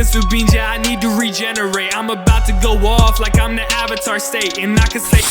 Mr. Beans, yeah, I need to regenerate. I'm about to go off like I'm the Avatar state, and I can say...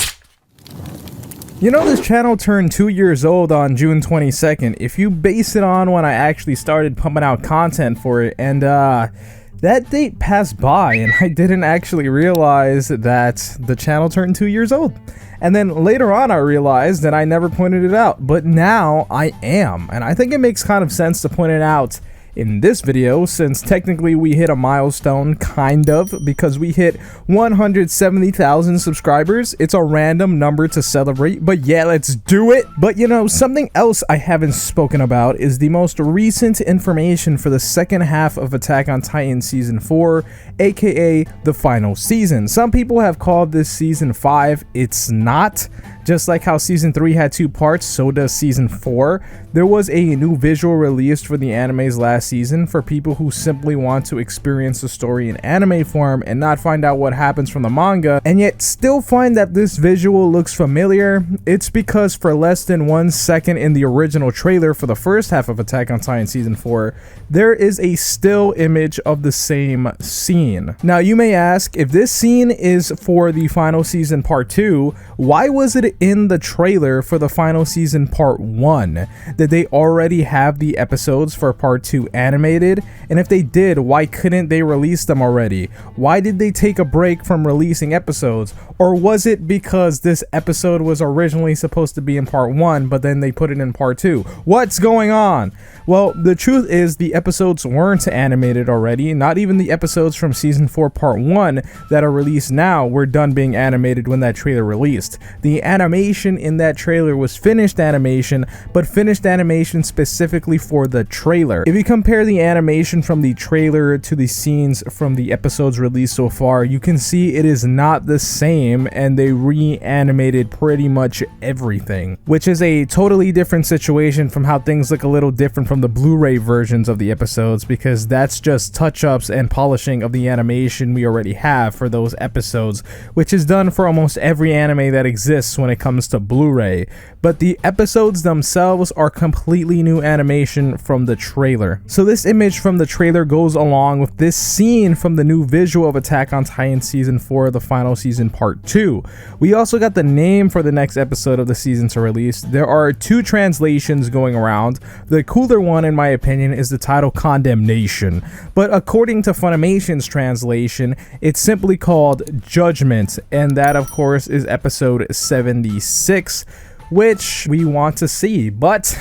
You know, this channel turned 2 years old on June 22nd. If you base it on when I actually started pumping out content for it, and that date passed by and I didn't actually realize that the channel turned 2 years old. And then later on I realized that I never pointed it out, but now I am. And I think it makes kind of sense to point it out in this video, since technically we hit a milestone, kind of, because we hit 170,000 subscribers. It's a random number to celebrate, but yeah, let's do it. But you know, something else I haven't spoken about is the most recent information for the second half of Attack on Titan Season 4, aka the final season. Some people have called this Season 5. It's not. Just like how Season 3 had 2 parts, so does Season 4. There was a new visual released for the anime's last season for people who simply want to experience the story in anime form and not find out what happens from the manga, and yet still find that this visual looks familiar. It's because for less than 1 second in the original trailer for the first half of Attack on Titan Season 4, there is a still image of the same scene. Now you may ask, if this scene is for the final season part 2, why was it in the trailer for the final season part 1? Did they already have the episodes for part 2 animated? And if they did, why couldn't they release them already? Why did they take a break from releasing episodes? Or was it because this episode was originally supposed to be in part 1, but then they put it in part 2? What's going on? Well, the truth is the episodes weren't animated already. Not even the episodes from season 4 part 1 that are released now were done being animated when that trailer released. The animation in that trailer was finished animation, but finished animation specifically for the trailer. If you compare the animation from the trailer to the scenes from the episodes released so far, you can see it is not the same, and they reanimated pretty much everything, which is a totally different situation from how things look a little different from the Blu-ray versions of the episodes, because that's just touch-ups and polishing of the animation we already have for those episodes, which is done for almost every anime that exists when it comes to Blu-ray. But the episodes themselves are completely new animation from the trailer. So this image from the trailer goes along with this scene from the new visual of Attack on Titan Season 4, the final season part 2. We also got the name for the next episode of the season to release. There are 2 translations going around. The cooler one, in my opinion, is the title Condemnation, but according to Funimation's translation, it's simply called Judgment, and that of course is episode 76, which we want to see. But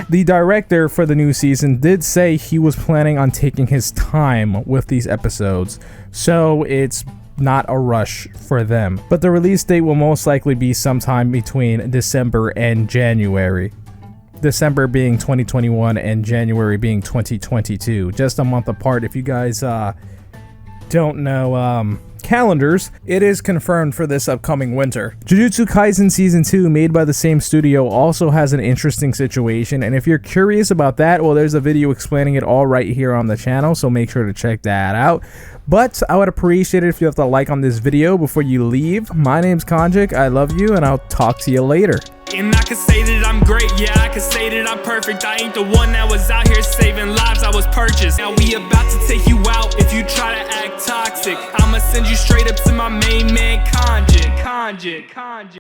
the director for the new season did say he was planning on taking his time with these episodes, so it's not a rush for them. But the release date will most likely be sometime between December and January. December being 2021 and January being 2022, just a month apart. If you guys don't know calendars, it is confirmed for this upcoming winter. Jujutsu Kaisen Season 2, made by the same studio, also has an interesting situation, and if you're curious about that, well, there's a video explaining it all right here on the channel, so make sure to check that out. But I would appreciate it if you have to like on this video before you leave. My name's Konjic, I love you, and I'll talk to you later. And I can say that I'm great, yeah, I can say that I'm perfect. I ain't the one that was out here saving lives, I was purchased. Now we about to take you out if you try to act toxic. I'ma send you straight up to my main man, Konjic.